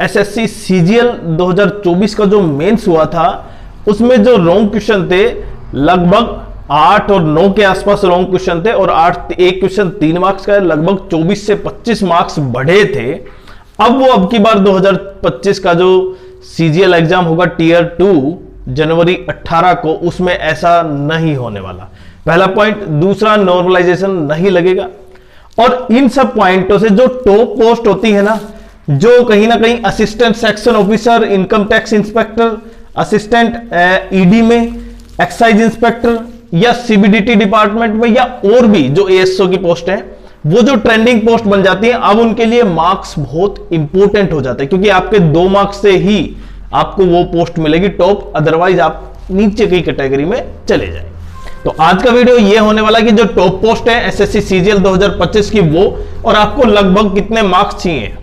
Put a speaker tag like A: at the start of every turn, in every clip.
A: SSC CGL 2024 का जो mains हुआ था उसमें जो रॉन्ग क्वेश्चन थे लगभग 8 और 9 के आसपास रॉन्ग क्वेश्चन थे और 8 एक क्वेश्चन 3 मार्क्स का लगभग 24 से 25 मार्क्स बढ़े थे। अब की बार 2025 का जो सीजीएल एग्जाम होगा टीयर 2 जनवरी 18 को, उसमें ऐसा नहीं होने वाला। पहला पॉइंट। दूसरा, नॉर्मलाइजेशन नहीं लगेगा। और इन सब पॉइंटों से जो टॉप पोस्ट होती है ना, जो कहीं ना कहीं assistant section officer, income tax inspector, assistant ED में, एक्साइज इंस्पेक्टर या सीबीडीटी डिपार्टमेंट में, या और भी जो एएसओ की पोस्ट है, वो जो ट्रेंडिंग पोस्ट बन जाती है, अब उनके लिए मार्क्स बहुत इंपॉर्टेंट हो जाते हैं, क्योंकि आपके 2 मार्क्स से ही आपको वो पोस्ट मिलेगी टॉप, अदरवाइज आप नीचे की कैटेगरी में चले जाएंगे। तो आज का वीडियो ये होने वाला है कि जो टॉप पोस्ट है एसएससी सीजीएल 2025 की वो, और आपको लगभग कितने मार्क्स चाहिए,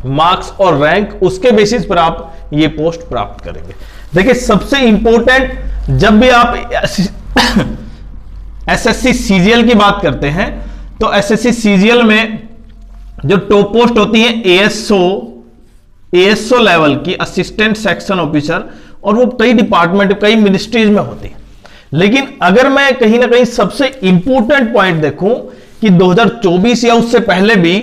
A: मार्क्स और रैंक, उसके बेसिस पर आप ये पोस्ट प्राप्त करेंगे। देखिए, सबसे इंपॉर्टेंट जब भी आप एसएससी सीजीएल की बात करते हैं तो एसएससी सीजीएल में जो टॉप पोस्ट होती है एएसओ लेवल की, असिस्टेंट सेक्शन ऑफिसर, और वो कई डिपार्टमेंट, कई मिनिस्ट्रीज में होती है। लेकिन अगर मैं कहीं ना कहीं सबसे इंपॉर्टेंट पॉइंट देखूं कि 2024 या उससे पहले भी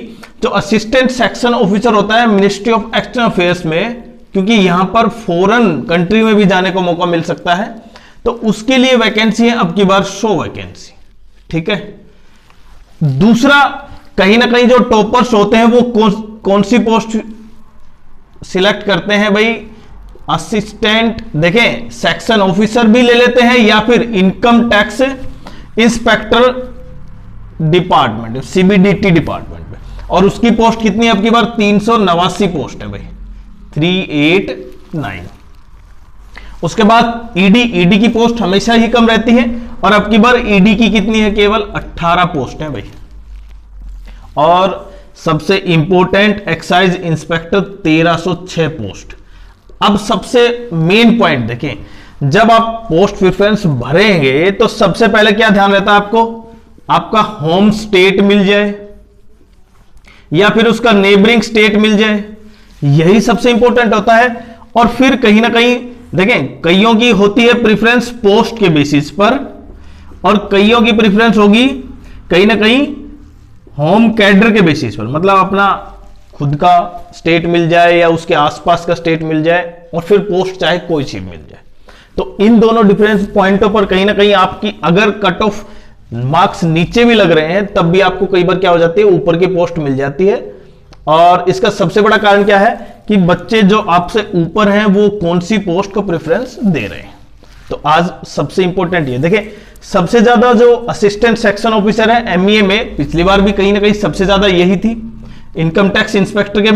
A: जो असिस्टेंट सेक्शन ऑफिसर होता है मिनिस्ट्री ऑफ एक्सटर्नल अफेयर्स में, क्योंकि यहां पर फॉरेन कंट्री में भी जाने का मौका मिल सकता है, तो उसके लिए वैकेंसी है अब की बार 100 वैकेंसी। ठीक है। दूसरा, कहीं ना कहीं जो टॉपर्स होते हैं वो कौन सी पोस्ट सिलेक्ट करते हैं भाई, असिस्टेंट, देखें, सेक्शन ऑफिसर भी ले लेते हैं या फिर income tax inspector department, CBDT department में, और उसकी पोस्ट कितनी है अब की बार 389 पोस्ट है भाई, 389। उसके बाद ईडी की पोस्ट हमेशा ही कम रहती है, और अब की बार ईडी की कितनी है, केवल 18 पोस्ट है भाई। और सबसे इंपॉर्टेंट एक्साइज इंस्पेक्टर 1306 पोस्ट। अब सबसे मेन पॉइंट देखें, जब आप पोस्ट प्रेफरेंस भरेंगे तो सबसे पहले क्या ध्यान रहता है आपको, आपका होम स्टेट मिल जाए या फिर उसका नेबरिंग स्टेट मिल जाए, यही सबसे इंपॉर्टेंट होता है। और फिर कहीं ना कहीं देखें, कईयों की होती है प्रेफरेंस पोस्ट के बेसिस पर, और कईयों की प्रेफरेंस होगी कहीं ना कहीं होम कैडर के बेसिस पर, मतलब अपना खुद का स्टेट मिल जाए या उसके आसपास का स्टेट मिल जाए, और फिर पोस्ट चाहे कोई सी मिल जाए। तो इन दोनों डिफरेंस पॉइंटों पर कहीं ना कहीं आपकी अगर कट ऑफ मार्क्स नीचे भी लग रहे हैं तब भी आपको कई बार क्या हो जाती है, ऊपर की पोस्ट मिल जाती है। और इसका सबसे बड़ा कारण क्या है कि बच्चे जो आपसे ऊपर हैं वो कौन सी पोस्ट को प्रेफरेंस दे रहे हैं। तो आज सबसे इंपॉर्टेंट ये देखिए, सबसे ज्यादा जो असिस्टेंट सेक्शन ऑफिसर है एमईए में, पिछली बार भी कहीं ना कहीं सबसे ज्यादा यही थी, इनकम टैक्स इंस्पेक्टर के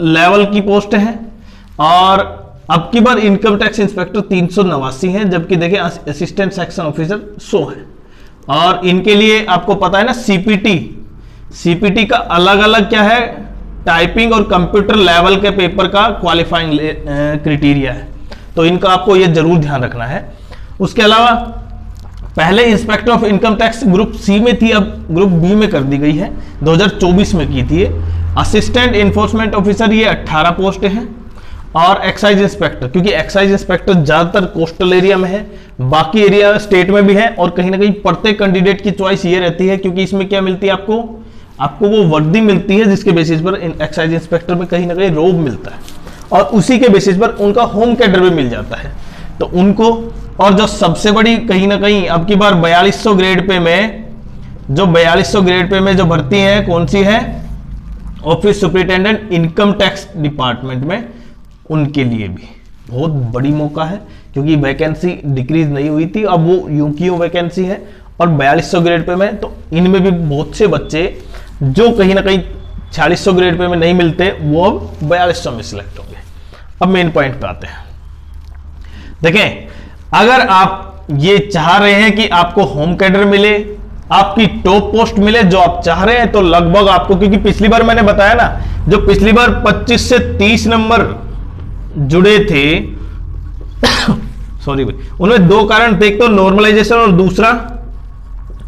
A: लेवल की पोस्ट है, और अब की बार इनकम टैक्स इंस्पेक्टर 389 है, जबकि देखिए असिस्टेंट सेक्शन ऑफिसर 100 है। और इनके लिए आपको पता है ना, सीपीटी का अलग अलग क्या है, टाइपिंग और कंप्यूटर लेवल के पेपर का क्वालिफाइंग क्राइटेरिया है, तो इनका आपको ये जरूर ध्यान रखना है। उसके अलावा पहले inspector of income tax group C में थी, अब ग्रुप बी में कर दी गई है, 2024 में की थी। असिस्टेंट एनफोर्समेंट ऑफिसर ये 18 पोस्ट हैं, और एक्साइज इंस्पेक्टर, क्योंकि एक्साइज इंस्पेक्टर ज्यादातर कोस्टल एरिया में है, बाकी एरिया स्टेट में भी है, और कहीं ना कहीं प्रत्येक कैंडिडेट की चॉइस ये रहती है, क्योंकि इसमें क्या मिलती है आपको वो वर्दी मिलती है जिसके बेसिस पर एक्साइज इंस्पेक्टर में कहीं ना कहीं रोब मिलता है, और उसी के बेसिस पर उनका होम कैडर भी मिल जाता है, तो उनको। और जो सबसे बड़ी कहीं ना कहीं अब की बार 4200 ग्रेड पे में, जो 4200 ग्रेड पे में जो भर्ती है, कौन सी है, office superintendent income tax department में, उनके लिए भी बहुत बड़ी मौका है, क्योंकि वैकेंसी डिक्रीज नहीं हुई थी, अब वो यूं की यूं वैकेंसी है, और 4200 ग्रेड पे में, तो इनमें भी बहुत से बच्चे जो कहीं ना कहीं 4600 ग्रेड पे में नहीं मिलते, वो अब 4200 में सिलेक्ट होंगे। अब मेन पॉइंट पे आते हैं। देखें, अगर आप ये चाह रहे हैं कि आपको होम कैडर मिले, आपकी टॉप पोस्ट मिले जो आप चाह रहे हैं, तो लगभग आपको, क्योंकि पिछली बार मैंने बताया ना, जो पिछली बार 25 से 30 नंबर जुड़े थे सॉरी भाई, उनमें 2 कारण थे, एक तो नॉर्मलाइजेशन और दूसरा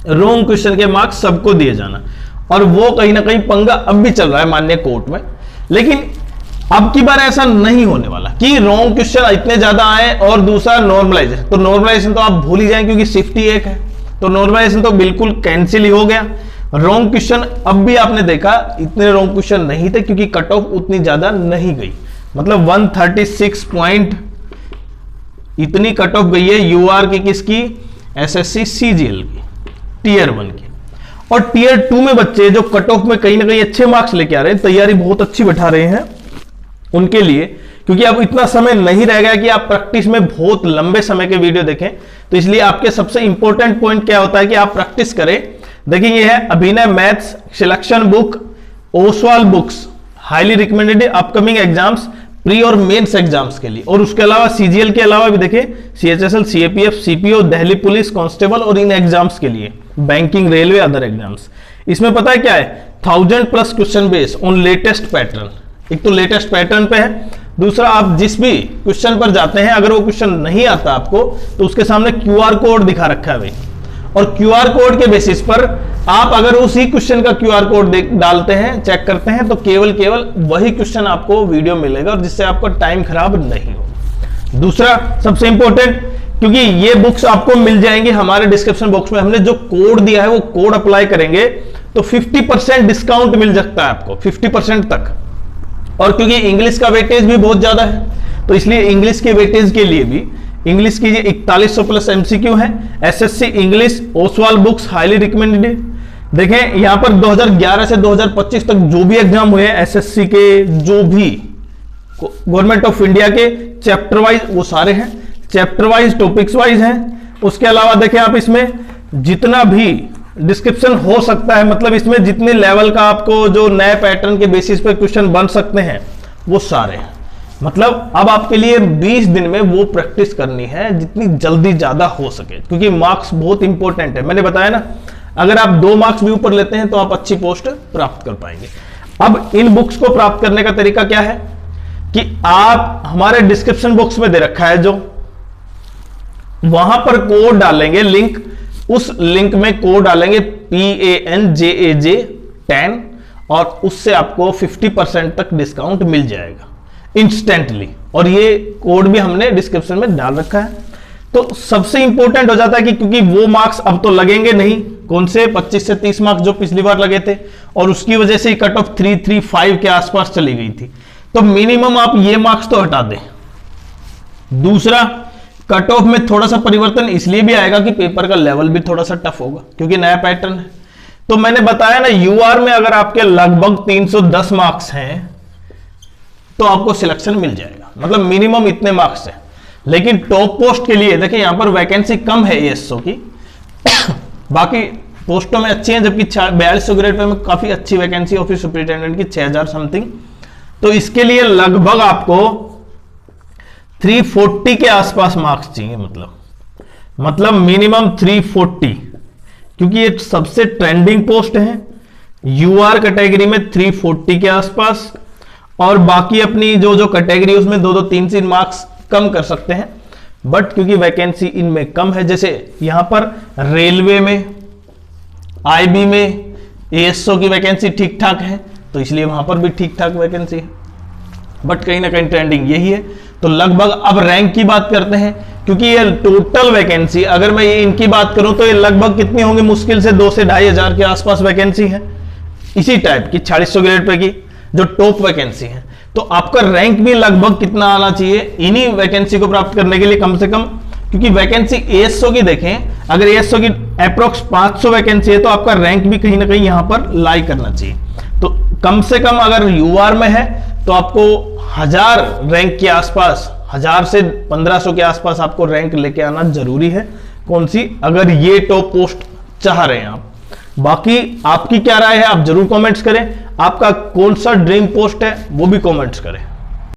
A: रॉन्ग क्वेश्चन के मार्क्स सबको दिए जाना, और वो कहीं ना कहीं पंगा अब भी चल रहा है माननीय कोर्ट में। लेकिन अब की बार ऐसा नहीं होने वाला कि रॉन्ग क्वेश्चन इतने ज्यादा आए और दूसरा नॉर्मलाइजेशन, तो नॉर्मलाइजेशन तो आप भूल ही जाएं क्योंकि शिफ्ट ही एक है, तो नॉर्मलाइजेशन तो बिल्कुल कैंसिल ही हो गया। रॉन्ग क्वेश्चन अब भी आपने देखा इतने रॉन्ग क्वेश्चन नहीं थे क्योंकि कट ऑफ उतनी ज्यादा नहीं गई, मतलब 136 पॉइंट इतनी कट ऑफ गई है यूआर की, किसकी, एसएससी सीजीएल की, टीयर 1 की। और टीयर 2 में बच्चे जो कट ऑफ में कहीं ना कहीं अच्छे मार्क्स लेके आ रहे हैं, तैयारी बहुत अच्छी बैठा रहे हैं, उनके लिए, क्योंकि अब इतना समय नहीं रह गया कि आप प्रैक्टिस में बहुत लंबे समय के वीडियो देखें, तो इसलिए आपके सबसे इंपॉर्टेंट पॉइंट क्या होता है कि आप प्रैक्टिस करें। देखिए ये है अभिनय maths selection book, Oswal books, highly recommended upcoming exams, pre और मेंस एग्जाम्स के लिए। और उसके अलावा सीजीएल के अलावा भी देखिए CHSL, CAPF, CPO, Delhi police constable और इन एग्जाम्स के लिए, बैंकिंग, रेलवे, अदर एग्जाम्स। इसमें पता है क्या है, 1000+ question base on latest pattern. एक तो लेटेस्ट पैटर्न पे है, दूसरा आप जिस भी क्वेश्चन पर जाते हैं अगर वो क्वेश्चन नहीं आता आपको तो उसके सामने क्यूआर कोड दिखा रखा है भाई, और क्यूआर कोड के बेसिस पर आप अगर उसी क्वेश्चन का क्यूआर कोड डालते हैं, चेक करते हैं, तो केवल वही क्वेश्चन आपको वीडियो मिलेगा और जिससे आपका टाइम खराब नहीं हो। दूसरा सबसे इंपॉर्टेंट, क्योंकि ये बुक्स आपको मिल जाएंगे हमारे डिस्क्रिप्शन बॉक्स में, हमने जो कोड दिया है वो कोड अप्लाई करेंगे तो 50% डिस्काउंट मिल सकता है आपको, 50% तक। और क्योंकि इंग्लिश का वेटेज भी बहुत ज्यादा है तो इसलिए इंग्लिश के वेटेज के लिए भी, इंग्लिश की 4100+ एमसीक्यू है, SSC English, Oswal books, highly recommended. देखें यहां पर 2011 से 2025 तक जो भी एग्जाम हुए हैं एसएससी के, जो भी गवर्नमेंट ऑफ इंडिया के, चैप्टर वाइज वो सारे हैं, चैप्टर वाइज, टॉपिक्स वाइज हैं। उसके अलावा देखें आप इसमें जितना भी डिस्क्रिप्शन हो सकता है, मतलब इसमें जितने लेवल का आपको जो नए पैटर्न के बेसिस पे क्वेश्चन बन सकते हैं वो सारे हैं। मतलब अब आपके लिए 20 दिन में वो प्रैक्टिस करनी है जितनी जल्दी ज्यादा हो सके, क्योंकि मार्क्स बहुत इंपॉर्टेंट है। मैंने बताया ना, अगर आप 2 मार्क्स भी ऊपर लेते हैं तो आप अच्छी पोस्ट प्राप्त कर पाएंगे। अब इन बुक्स को प्राप्त करने का तरीका क्या है कि आप हमारे डिस्क्रिप्शन बॉक्स में दे रखा है जो, वहां पर कोड डालेंगे, लिंक, उस लिंक में कोड डालेंगे PANJAJ10 और उससे आपको 50% तक डिस्काउंट मिल जाएगा इंस्टेंटली। और ये कोड भी हमने डिस्क्रिप्शन में डाल रखा है। तो सबसे इंपॉर्टेंट हो जाता है कि क्योंकि वो मार्क्स अब तो लगेंगे नहीं, कौन से 25 से 30 मार्क्स जो पिछली बार लगे थे, और उसकी वजह से कट ऑफ 335 के आसपास चली गई थी, तो मिनिमम आप ये मार्क्स तो हटा दें। दूसरा, कट ऑफ में थोड़ा सा परिवर्तन इसलिए भी आएगा कि पेपर का लेवल भी थोड़ा सा टफ होगा क्योंकि नया पैटर्न है। तो मैंने बताया ना, यूआर में अगर आपके लगभग 310 मार्क्स हैं तो आपको सिलेक्शन मिल जाएगा, मतलब मिनिमम इतने मार्क्स हैं। लेकिन टॉप पोस्ट के लिए देखिए यहां पर वैकेंसी कम है एएसओ की बाकी पोस्टों में अच्छी है, जबकि 4200 ग्रेड पे में काफी अच्छी वैकेंसी ऑफिस सुपरिटेंडेंट की 6000 समथिंग। तो इसके लिए लगभग आपको 340 के आसपास मार्क्स चाहिए, मतलब मिनिमम 340, क्योंकि ये सबसे ट्रेंडिंग पोस्ट है। यूआर कैटेगरी में 340 के आसपास, और बाकी अपनी जो कैटेगरी उसमें 2-2, 3-3 मार्क्स कम कर सकते हैं, बट क्योंकि वैकेंसी इनमें कम है, जैसे यहां पर रेलवे में, आईबी में एएसओ की वैकेंसी ठीक ठाक है तो इसलिए वहां पर भी ठीक ठाक वैकेंसी है, बट कहीं ना कहीं ट्रेंडिंग यही है। तो लगभग अब रैंक की बात करते हैं, क्योंकि ये टोटल वैकेंसी अगर मैं ये इनकी बात करूं तो ये लगभग कितनी होंगी, मुश्किल से 2 से 2500 के आसपास वैकेंसी है इसी टाइप की 4600 ग्रेड पे की जो टॉप वैकेंसी है। तो आपका रैंक भी लगभग कितना आना चाहिए इन्हीं वैकेंसी को प्राप्त करने के लिए, कम से कम, क्योंकि वैकेंसी एएसओ की देखें, अगर एएसओ की अप्रोक्स 500 वैकेंसी है तो आपका रैंक भी कहीं ना कहीं यहां पर लाई करना चाहिए। तो कम से कम अगर यूआर में है तो आपको 1000 रैंक के आसपास, 1000 से 1500 के आसपास आपको रैंक लेके आना जरूरी है। कौन सी, अगर ये टॉप पोस्ट चाह रहे हैं आप। बाकी आपकी क्या राय है आप जरूर कमेंट्स करें, आपका कौन सा ड्रीम पोस्ट है वो भी कमेंट्स करें।